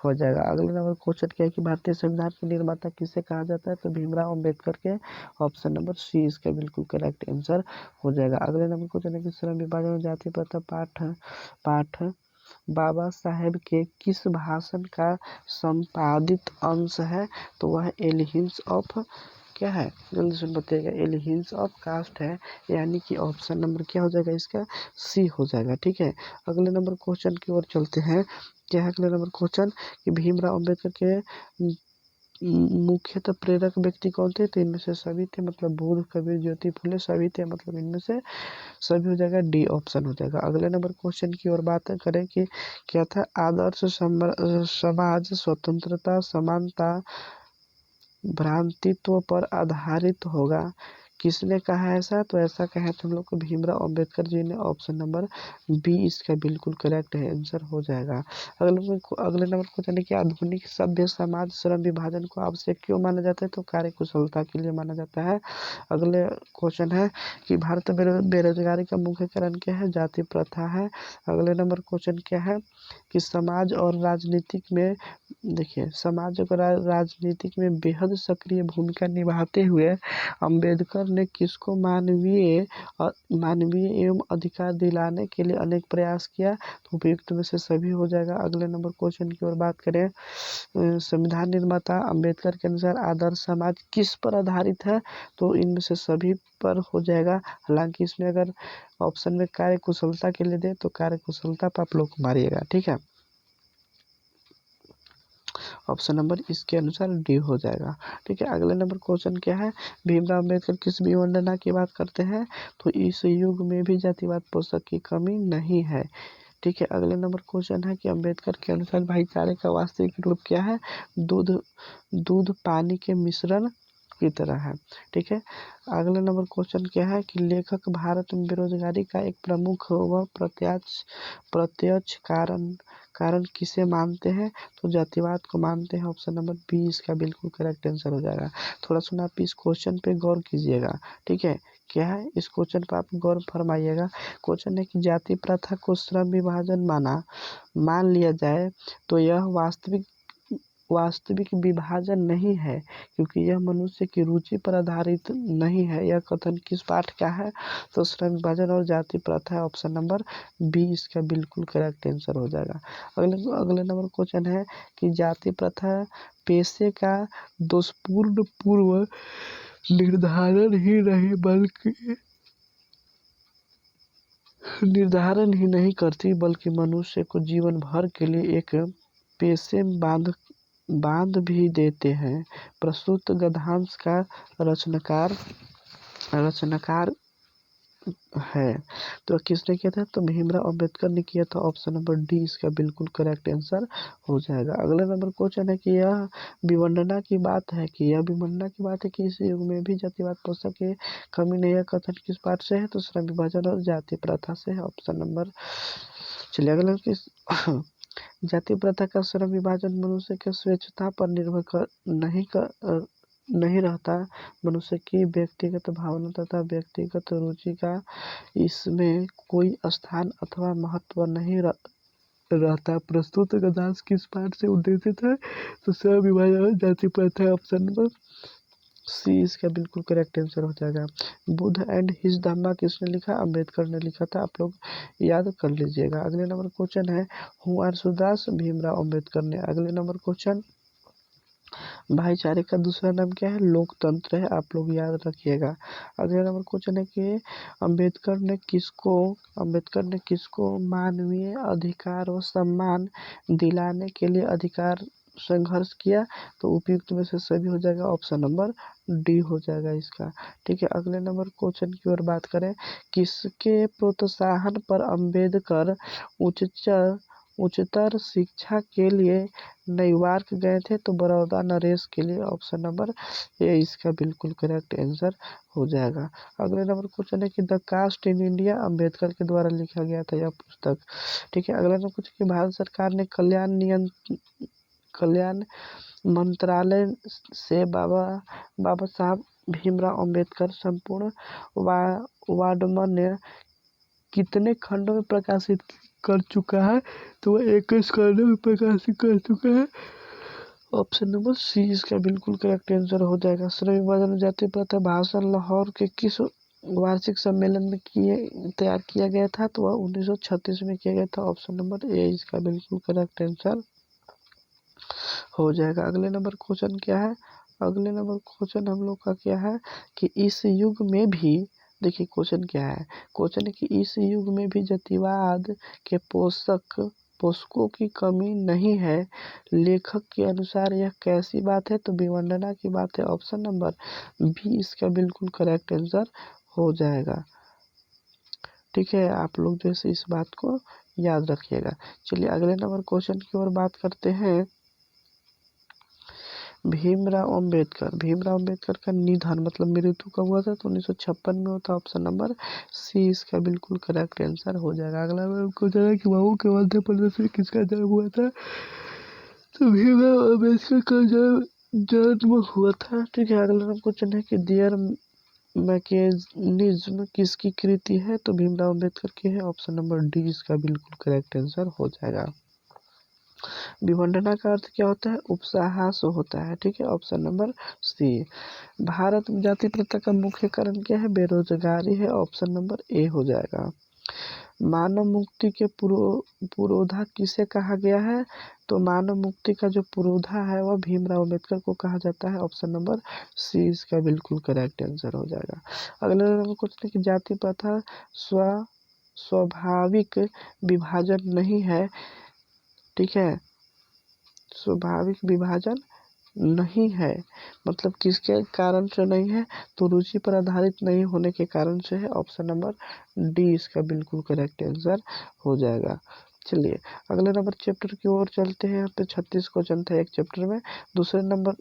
हो जाएगा। अगले नंबर क्वेश्चन क्या है कि भारतीय संविधान के निर्माता किसे कहा जाता है? तो भीमराव अंबेडकर के। ऑप्शन नंबर सी इसका बिल्कुल करेक्ट आंसर हो जाएगा। अगले नंबर क्वेश्चन है कि श्रम विभाजन जाति प्रथा पाठ बाबा साहेब के किस भाषण का संपादित अंश है? तो वह एलिहिंस ऑफ क्या है? जल्दी से बताइएगा। एलिहिंस ऑफ कास्ट है, यानी कि ऑप्शन नंबर क्या हो जाएगा इसका? सी हो जाएगा। ठीक है, अगले नंबर क्वेश्चन की ओर चलते हैं। क्या है अगले नंबर क्वेश्चन कि भीमराव अंबेडकर के मुख्यतः प्रेरक व्यक्ति कौन थे? तो इनमें से सभी थे, मतलब बुद्ध, कबीर, ज्योति फुले सभी थे, मतलब इनमें से सभी हो जाएगा। डी ऑप्शन हो जाएगा। अगले नंबर क्वेश्चन की ओर बात करें कि क्या था? आदर्श समाज स्वतंत्रता, समानता, भ्रातृत्व पर आधारित होगा, किसने कहा ऐसा? तो ऐसा कहा था हम लोग को भीमराव अंबेडकर जी ने। ऑप्शन नंबर बी इसका बिल्कुल करेक्ट है, आंसर हो जाएगा। अगले नंबर क्वेश्चन है कि आधुनिक सभ्य समाज श्रम विभाजन को आवश्यक क्यों माना जाता है? तो कार्य कुशलता के लिए माना जाता है। अगले क्वेश्चन है कि भारत में बेरोजगारी का मुख्य कारण क्या है? जाति प्रथा है। अगले नंबर क्वेश्चन क्या है कि समाज और राजनीतिक में, देखिए, समाज और राजनीतिक में बेहद सक्रिय भूमिका निभाते हुए अंबेडकर ने किसको मानवीय एवं अधिकार दिलाने के लिए अनेक प्रयास किया? तो उपयुक्त में से सभी हो जाएगा। अगले नंबर क्वेश्चन की ओर बात करें, संविधान निर्माता अंबेडकर के अनुसार आदर्श समाज किस पर आधारित है? तो इनमें से सभी पर हो जाएगा। हालांकि इसमें अगर ऑप्शन में कार्य कुशलता के लिए दे तो कार्य कुशलता पर आप लोग मारिएगा। ठीक है, ऑप्शन नंबर इसके अनुसार डी हो जाएगा। ठीक है, अगले नंबर क्वेश्चन क्या है? भीमराव अंबेडकर किस विवंडना की बात करते हैं? तो इस युग में भी जातिवाद पोषक की कमी नहीं है। ठीक है, अगले नंबर क्वेश्चन है कि अंबेडकर के अनुसार भाईचारे का वास्तविक रूप क्या है? दूध दूध पानी के मिश्रण की तरह है। ठीक है, अगले नंबर क्वेश्चन क्या है कि लेखक भारत में बेरोजगारी का एक प्रमुख व प्रत्यक्ष कारण किसे मानते हैं? तो जातिवाद को मानते हैं। ऑप्शन नंबर बी इसका बिल्कुल करेक्ट आंसर हो जाएगा। थोड़ा सुना आप इस क्वेश्चन पे गौर कीजिएगा। ठीक है, क्या है इस क्वेश्चन पर आप गौर फरमाइएगा। क्वेश्चन है कि जाति प्रथा को श्रम विभाजन मान लिया जाए तो यह वास्तविक विभाजन नहीं है, क्योंकि यह मनुष्य की रुचि पर आधारित नहीं है। यह कथन किस पाठ का है? तो श्रम विभाजन और जाति प्रथा है। ऑप्शन नंबर बी इसका बिल्कुल करेक्ट आंसर हो जाएगा। अगले नंबर क्वेश्चन है कि जाति प्रथा पेशे का दोषपूर्ण पूर्व निर्धारण ही नहीं करती, बल्कि मनुष्य को जीवन भर के लिए एक पेशे में बांध भी देते हैं। प्रस्तुत गद्यांश का रचनाकार है तो किसने किया था? तो भीमराव अंबेडकर ने किया था। ऑप्शन नंबर डी इसका बिल्कुल करेक्ट आंसर हो जाएगा। अगला नंबर क्वेश्चन है कि यह विवंडना की बात है कि इस युग में भी जातिवाद पोषक की कमी नहीं है, कथन किस पाठ से है? तो श्रम विभाजन और जाति प्रथा से है। ऑप्शन नंबर, चलिए अगला किस जाति प्रथा का श्रम विभाजन मनुष्य के स्वेच्छा पर निर्भर नहीं रहता। मनुष्य की व्यक्तिगत भावना तथा व्यक्तिगत रुचि का इसमें कोई स्थान अथवा महत्व नहीं रहता। प्रस्तुत गद्यांश किस पाठ से उद्देशित है? तो श्रम विभाजन जाति प्रथा। ऑप्शन नंबर सी इसका बिल्कुल करेक्ट आंसर हो जाएगा। बुद्ध एंड हिज धम्मा किसने लिखा? अंबेडकर ने लिखा था। आप लोग याद कर लीजिएगा। अगले नंबर क्वेश्चन है हु आर सुदास? भीमराव अंबेडकर ने। अगले नंबर क्वेश्चन, भाईचारे का दूसरा नाम क्या है? लोकतंत्र है। आप लोग याद रखिएगा। अगले नंबर क्वेश्चन है कि अंबेडकर ने किसको मानवीय अधिकार व सम्मान दिलाने के लिए अधिकार संघर्ष किया? तो उपयुक्त में से सभी हो जाएगा। ऑप्शन नंबर डी हो जाएगा इसका। ठीक है, अगले नंबर क्वेश्चन की ओर बात करें, किसके प्रोत्साहन पर अंबेडकर उच्चतर शिक्षा के लिए न्यूयॉर्क गए थे? तो बड़ौदा नरेश के लिए। ऑप्शन नंबर ए इसका बिल्कुल करेक्ट आंसर हो जाएगा। अगले नंबर क्वेश्चन है कि the caste in India Ambedkar के द्वारा लिखा गया था यह पुस्तक। ठीक है, अगला नंबर क्वेश्चन कि भारत सरकार ने कल्याण मंत्रालय से बाबा साहब भीमराव अंबेडकर संपूर्ण वाङ्मय कितने खंडों में प्रकाशित कर चुका है? तो वह 21 खंडों में प्रकाशित कर चुका है। ऑप्शन नंबर सी इसका बिल्कुल करेक्ट आंसर हो जाएगा। श्रम विभाजन जाति प्रथा भाषण लाहौर के किस वार्षिक सम्मेलन में तैयार किया गया था? तो वह 1936 में किया गया था। ऑप्शन नंबर ए इसका बिल्कुल करेक्ट आंसर हो जाएगा। अगले नंबर क्वेश्चन क्या है? अगले नंबर क्वेश्चन हम लोग का क्या है कि इस युग में भी, देखिए क्वेश्चन क्या है, क्वेश्चन है कि इस युग में भी जातिवाद के पोषकों की कमी नहीं है, लेखक के अनुसार यह कैसी बात है? तो विवंडना की बात है। ऑप्शन नंबर बी इसका बिल्कुल करेक्ट आंसर हो जाएगा। ठीक है, आप लोग जैसे इस बात को याद रखिएगा। चलिए अगले नंबर क्वेश्चन की ओर बात करते हैं। भीमराव अंबेडकर का निधन मतलब मृत्यु कब हुआ था? तो 1956 में हुआ था। ऑप्शन नंबर सी इसका बिल्कुल करेक्ट आंसर हो जाएगा। अगला क्वेश्चन है कि बाबू के मध्य प्रदेश में किसका जन्म हुआ था? तो भीमराव अंबेडकर का जन्म हुआ था। ठीक है, अगला क्वेश्चन है कि देयर मैकेनिज्म किसकी कृति है? तो भीमराव अंबेडकर की है। ऑप्शन नंबर डी इसका बिल्कुल करेक्ट आंसर हो जाएगा। विवंडना का अर्थ क्या होता है? उपहास होता है। ठीक है, ऑप्शन नंबर सी। भारत में जाति प्रथा का मुख्य कारण क्या है? बेरोजगारी है। ऑप्शन नंबर ए हो जाएगा। मानव मुक्ति के पुरोधा किसे कहा गया है? तो मानव मुक्ति का जो पुरोधा है वह भीमराव अंबेडकर को कहा जाता है। ऑप्शन नंबर सी इसका बिल्कुल करेक्ट आंसर हो जाएगा। अगले नंबर क्वेश्चन है कि जाति प्रथा स्वाभाविक विभाजन नहीं है। ठीक है, स्वाभाविक विभाजन नहीं है मतलब किसके कारण से नहीं है? तो रुचि पर आधारित नहीं होने के कारण से है। ऑप्शन नंबर डी इसका बिल्कुल करेक्ट आंसर हो जाएगा। चलिए अगले नंबर चैप्टर की ओर चलते हैं। यहाँ पे 36 क्वेश्चन था एक चैप्टर में। दूसरे नंबर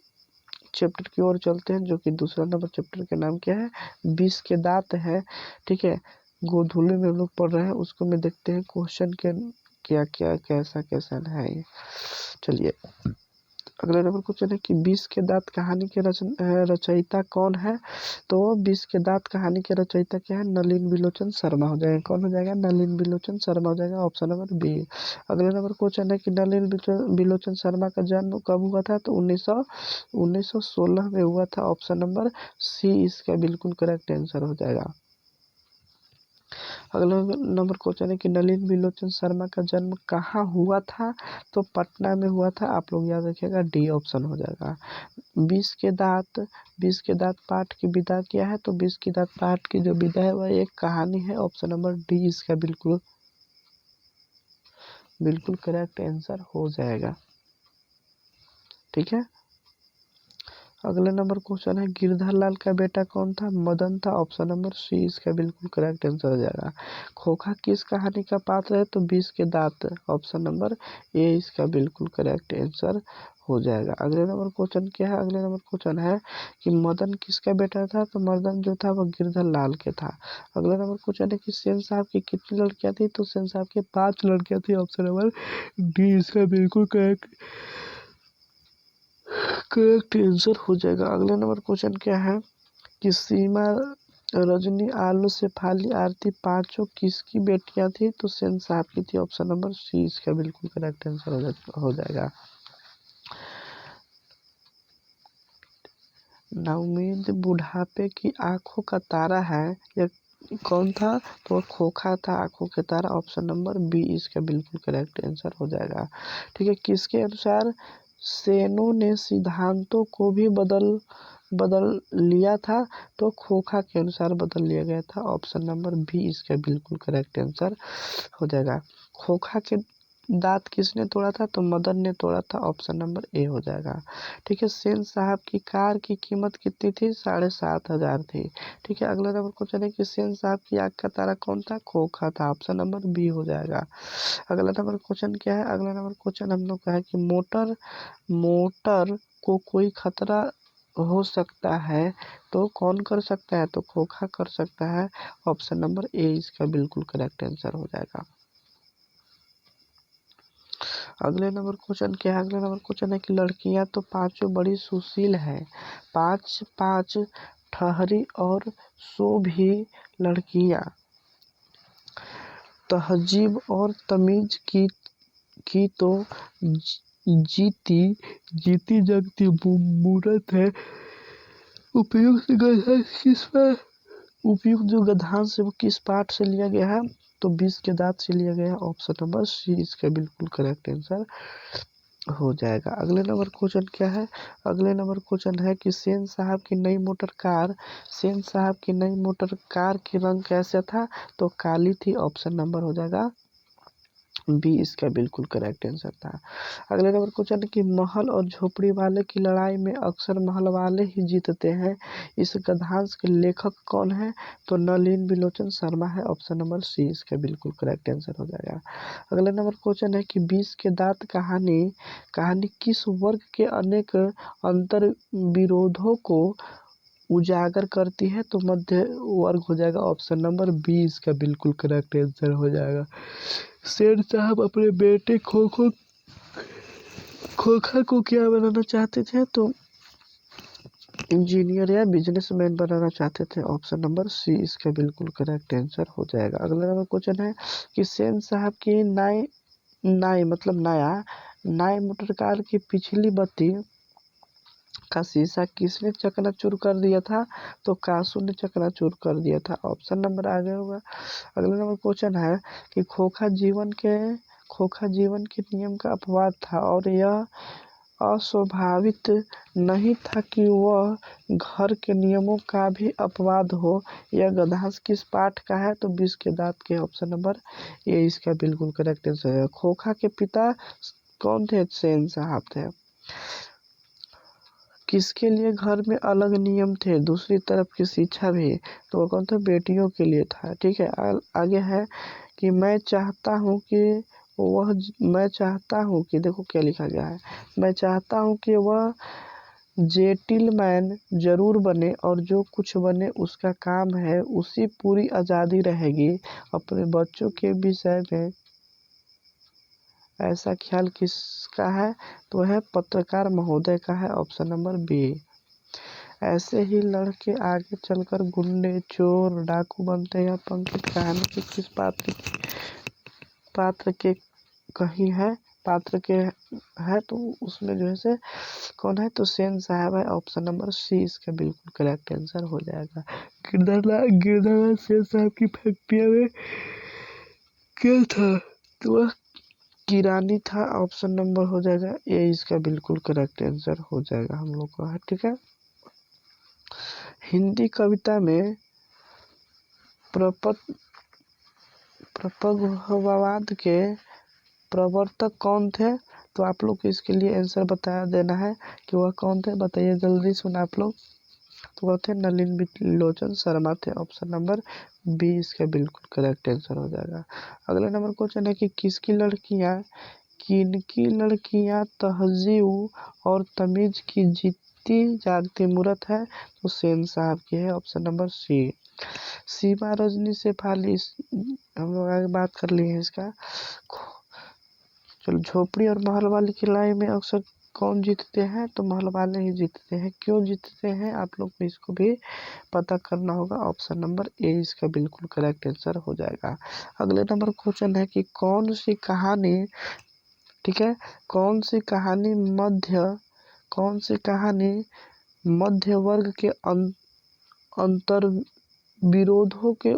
चैप्टर की ओर चलते हैं, जो कि दूसरा नंबर चैप्टर का नाम क्या है? विष के दांत है। ठीक है, गोधुली में हम लोग पढ़ रहे हैं, उसको में देखते हैं क्वेश्चन के क्या क्या कैसा कैसा है। चलिए अगला नंबर क्वेश्चन है कि विष के दांत कहानी के रचयिता कौन है? तो विष के दांत कहानी के रचयिता क्या है? नलिन बिलोचन शर्मा हो जाएगा। कौन हो जाएगा? नलिन बिलोचन शर्मा हो जाएगा। Option number B. अगले नंबर क्वेश्चन है कि नलिन बिलोचन शर्मा का जन्म कब हुआ था? तो 1916 में हुआ था। ऑप्शन नंबर सी इसका बिल्कुल करेक्ट आंसर हो जाएगा। अगला नंबर क्वेश्चन है कि नलिन बिलोचन शर्मा का जन्म कहाँ हुआ था? तो पटना में हुआ था। आप लोग याद रखिएगा, डी ऑप्शन हो जाएगा। विष के दांत पाठ की विधा क्या है? तो विष के दांत पाठ की जो विधा है वह एक कहानी है। ऑप्शन नंबर डी इसका बिल्कुल करेक्ट आंसर हो जाएगा। ठीक है, अगले नंबर क्वेश्चन है गिरधर लाल का बेटा कौन था? मदन था। ऑप्शन नंबर सी इसका बिल्कुल करेक्ट आंसर हो जाएगा। खोखा किस कहानी का पात्र है? तो विष के दांत। ऑप्शन नंबर ए इसका बिल्कुल करेक्ट आंसर हो जाएगा। अगले नंबर क्वेश्चन क्या है? अगले नंबर क्वेश्चन है कि मदन किसका बेटा था? तो मदन जो था वह गिरधर लाल के था। अगले नंबर क्वेश्चन है कि सेन साहब की कितनी लड़कियां थी? तो सेन साहब की 5 लड़कियां थी। ऑप्शन नंबर डी इसका बिल्कुल करेक्ट आंसर हो जाएगा। अगले नंबर क्वेश्चन क्या है कि सीमा, रजनी, आलू, शेफाली, आरती पांचों किसकी बेटियां थी? तो सेन साहब की थी। ऑप्शन नंबर सी इसका बिल्कुल करेक्ट आंसर हो जाएगा। नवमीद बुढ़ापे की आंखों का तारा है, यह कौन था? तो वह खोखा था, आंखों के तारा। ऑप्शन नंबर बी इसका बिल्कुल करेक्ट आंसर हो जाएगा। ठीक है, किसके अनुसार सेनों ने सिद्धांतों को भी बदल लिया था? तो खोखा के अनुसार बदल लिया गया था। ऑप्शन नंबर बी इसका बिल्कुल करेक्ट आंसर हो जाएगा। खोखा के दांत किसने तोड़ा था? तो मदन ने तोड़ा था। ऑप्शन नंबर ए हो जाएगा। ठीक है, सेन साहब की कार की कीमत कितनी थी? 7,500 थी। ठीक है, अगला नंबर क्वेश्चन है कि सेन साहब की आंख का तारा कौन था? खोखा था। ऑप्शन नंबर बी हो जाएगा। अगला नंबर क्वेश्चन क्या है? अगला नंबर क्वेश्चन हम लोग का है कि मोटर को कोई खतरा हो सकता है तो कौन कर सकता है? तो खोखा कर सकता है। ऑप्शन नंबर ए इसका बिल्कुल करेक्ट आंसर हो जाएगा। अगले नंबर क्वेश्चन क्या है? अगले नंबर क्वेश्चन है कि लड़कियां तो पांचों बड़ी सुशील है, पांच पांच ठहरी और सो भी लड़कियां तहजीब और तमीज की तो जीती जीती जगती मूरत है। उपयुक्त गद्यांश किस पर उपयुक्त जो गद्यांश है वो किस पाठ से लिया गया है? तो 20 के दांत से लिया गया है। ऑप्शन नंबर सी इसका बिल्कुल करेक्ट आंसर हो जाएगा। अगले नंबर क्वेश्चन क्या है? अगले नंबर क्वेश्चन है कि सेन साहब की नई मोटर कार की रंग कैसा था? तो काली थी। ऑप्शन नंबर हो जाएगा बी इसका बिल्कुल करेक्ट आंसर था। अगले नंबर क्वेश्चन है कि महल और झोपड़ी वाले की लड़ाई में अक्सर महल वाले ही जीतते हैं, इस गद्यांश के लेखक कौन है? तो नलिन बिलोचन शर्मा है। ऑप्शन नंबर सी इसका बिल्कुल करेक्ट आंसर हो जाएगा। अगले नंबर क्वेश्चन है कि 20 के दांत कहानी किस वर्ग के अनेक अंतर विरोधों को उजागर करती है? तो मध्य वर्ग हो जाएगा। ऑप्शन नंबर बी इसका बिल्कुल करेक्ट आंसर हो जाएगा। सेठ साहब अपने बेटे खोखा को क्या बनाना चाहते थे? तो इंजीनियर या बिजनेसमैन बनाना चाहते थे। ऑप्शन नंबर सी इसका बिल्कुल करेक्ट आंसर हो जाएगा। अगला नंबर क्वेश्चन है कि सेन साहब की नाई मोटर कार की पिछली बत्ती का शीशा किसने चकनाचूर कर दिया था? तो कासू ने चकनाचूर कर दिया था। ऑप्शन नंबर आगे होगा। अगला नंबर क्वेश्चन है कि खोखा जीवन के नियम का अपवाद था और यह अस्वाभाविक नहीं था कि वह घर के नियमों का भी अपवाद हो। यह गद्यांश किस पाठ का है? तो 20 के दांत के। ऑप्शन नंबर ए इसका बिल्कुल करेक्ट आंसर है। खोखा के पिता कौन थे? सेन साहब थे। किसके लिए घर में अलग नियम थे, दूसरी तरफ की शिक्षा भी? तो वो कौन था? बेटियों के लिए था। ठीक है। आगे है कि मैं चाहता हूँ कि देखो क्या लिखा गया है। मैं चाहता हूँ कि वह जेंटिलमैन जरूर बने और जो कुछ बने उसका काम है, उसी पूरी आज़ादी रहेगी। अपने बच्चों के विषय में ऐसा ख्याल किसका है? तो है पत्रकार महोदय का है। Option number B. ऐसे ही लड़के आगे चलकर गुंडे, चोर, डाकू बनते हैं। पंक्ति कहानी के किस पात्र के कहीं है? पात्र के है तो उसमें जो है से कौन है? तो सेन साहब है। ऑप्शन नंबर सी इसका बिल्कुल करेक्ट आंसर हो जाएगा। गिरधरलाल सेन साहब की फैक्ट्री में क्या था? तो वह किरानी था। ऑप्शन नंबर हो जाएगा ए इसका बिल्कुल करेक्ट आंसर हो जाएगा हम लोग का। ठीक है। हिंदी कविता में प्रपंचवाद के प्रवर्तक कौन थे? तो आप लोग को इसके लिए आंसर बता देना है कि वह कौन थे। बताइए जल्दी सुना आप लोग। तो वह थे नलिन बिलोचन शर्मा थे। ऑप्शन नंबर बी इसका बिल्कुल करेक्ट आंसर हो जाएगा। अगला नंबर क्वेश्चन है कि किनकी लड़कियां तहजीब और तमीज की जीती जागती मूरत है? तो सेन साहब की है। Option number C. Seema Rajni Shefali हम लोग आगे बात कर लिए हैं इसका। चलो, झोपड़ी और महल वाली की लड़ाई में अक्सर कौन जीतते हैं? तो महल वाले ही जीतते हैं। क्यों जीतते हैं? आप लोग को इसको भी पता करना होगा। ऑप्शन नंबर ए इसका बिल्कुल करेक्ट आंसर हो जाएगा। अगले नंबर क्वेश्चन है कि कौन सी कहानी, ठीक है, कौन सी कहानी मध्य वर्ग के अंतर विरोधों के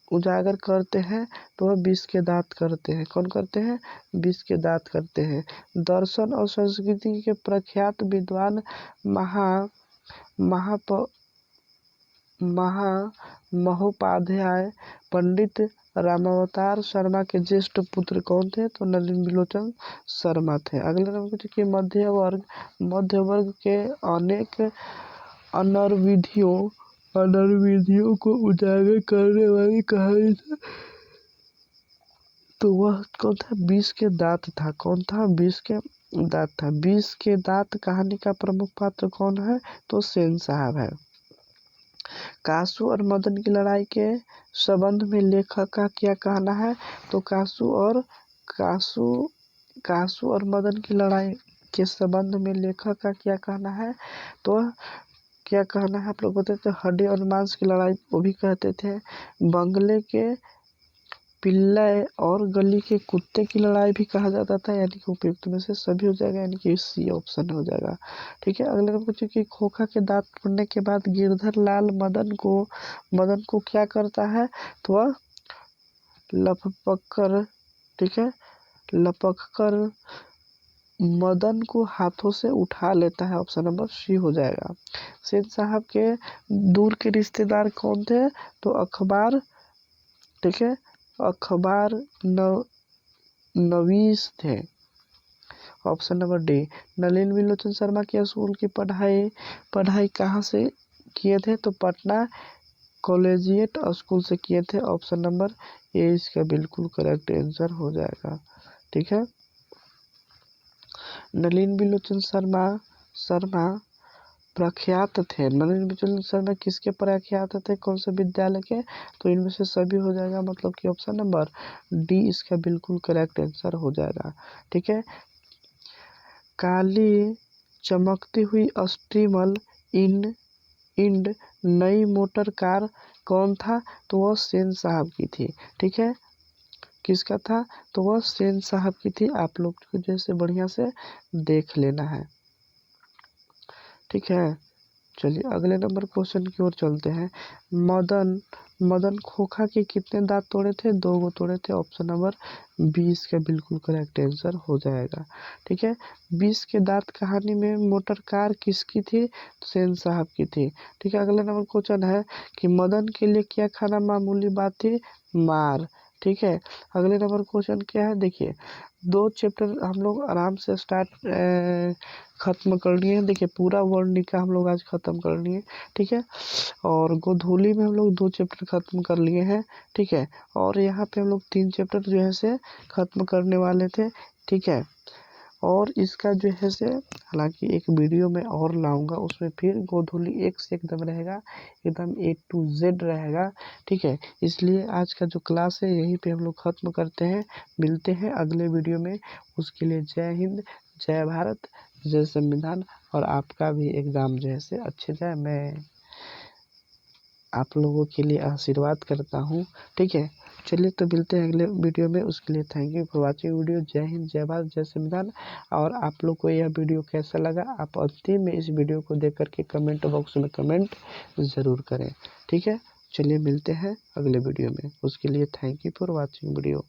उजागर करते हैं? तो वह 20 के दांत करते हैं। कौन करते हैं? 20 के दांत करते हैं। दर्शन और संस्कृति के प्रख्यात विद्वान महोपाध्याय पंडित रामावतार शर्मा के ज्येष्ठ पुत्र कौन थे? तो नलिन बिलोचन शर्मा थे। अगले नंबर कि मध्य वर्ग के अनेक अनर्विधियों को उजागर करने वाली कहानी था। तो वह कौन था? 20 के दांत था। कौन था? 20 के दांत था। 20 के दांत कहानी का प्रमुख पात्र कौन है? तो सेन साहब है। कासू और मदन की लड़ाई के संबंध में लेखक का क्या कहना है? तो कासू और कासु कासु और मदन की लड़ाई के संबंध में लेखक का क्या कहना है? तो क्या कहना है आप लोग बताते थे, हड्डी और मांस की लड़ाई वो भी कहते थे। बंगले के पिल्ले और गली के कुत्ते की लड़ाई भी कहा जाता था, यानी कि उपयुक्त में से सभी हो जाएगा, यानी कि सी ऑप्शन हो जाएगा। ठीक है, अगले नंबर पूछिए कि खोखा के दांत टूटने के बाद गिरधर लाल मदन को क्या करता है? तो वह लपक कर, ठीक है, लपक कर मदन को हाथों से उठा लेता है। ऑप्शन नंबर सी हो जाएगा। सेन साहब के दूर के रिश्तेदार कौन थे? तो अखबार, ठीक है, अखबार नवीस थे। Option number D. Nalin Vilochan Sharma के स्कूल की पढ़ाई कहाँ से किए थे? तो पटना कॉलेजिएट स्कूल से किए थे। ऑप्शन नंबर ए इसका बिल्कुल करेक्ट आंसर हो जाएगा। ठीक है, नलिन विलोचन शर्मा प्रख्यात थे। नलिन विलोचन शर्मा किसके प्रख्यात थे? कौन से विद्यालय के? तो इनमें से सभी हो जाएगा, मतलब कि ऑप्शन नंबर डी इसका बिल्कुल करेक्ट आंसर हो जाएगा। ठीक है, काली चमकती हुई स्ट्रीमल इंड नई मोटर कार कौन था? तो वह सेन साहब की थी। ठीक है, किसका था? तो वह सेन साहब की थी। आप लोग को जैसे बढ़िया से देख लेना है। ठीक है, चलिए अगले नंबर क्वेश्चन की ओर चलते हैं। मदन खोखा के कितने दांत तोड़े थे? 2 को तोड़े थे। ऑप्शन नंबर 20 का बिल्कुल करेक्ट आंसर हो जाएगा। ठीक है, 20 के दांत कहानी में मोटर कार किसकी थी? सेन साहब की थी। ठीक है, अगले नंबर क्वेश्चन है कि मदन के लिए क्या खाना मामूली बात थी? मार। ठीक है, अगले नंबर क्वेश्चन क्या है, देखिए 2 चैप्टर हम लोग आराम से खत्म कर लिए हैं। देखिए पूरा वर्णिका हम लोग आज खत्म कर लिए। ठीक है, और गोधूली में हम लोग 2 चैप्टर खत्म कर लिए हैं। ठीक है, और यहाँ पे हम लोग 3 चैप्टर जो है से खत्म करने वाले थे। ठीक है, और इसका जो है से हालांकि एक वीडियो में और लाऊंगा, उसमें फिर गोधूली 1 से एकदम रहेगा, एकदम A to Z रहेगा। ठीक है, इसलिए आज का जो क्लास है यहीं पे हम लोग ख़त्म करते हैं। मिलते हैं अगले वीडियो में। उसके लिए जय हिंद, जय भारत, जय संविधान। और आपका भी एग्ज़ाम जो है से अच्छे जाए, मैं आप लोगों के लिए आशीर्वाद करता हूँ। ठीक है, चलिए तो मिलते हैं अगले वीडियो में। उसके लिए thank you for watching video. जय हिंद, जय भारत, जय संविधान। और आप लोग को यह वीडियो कैसा लगा, आप अंतिम में इस वीडियो को देख करके कमेंट बॉक्स में कमेंट ज़रूर करें। ठीक है, चलिए मिलते हैं अगले वीडियो में। उसके लिए thank you for watching video.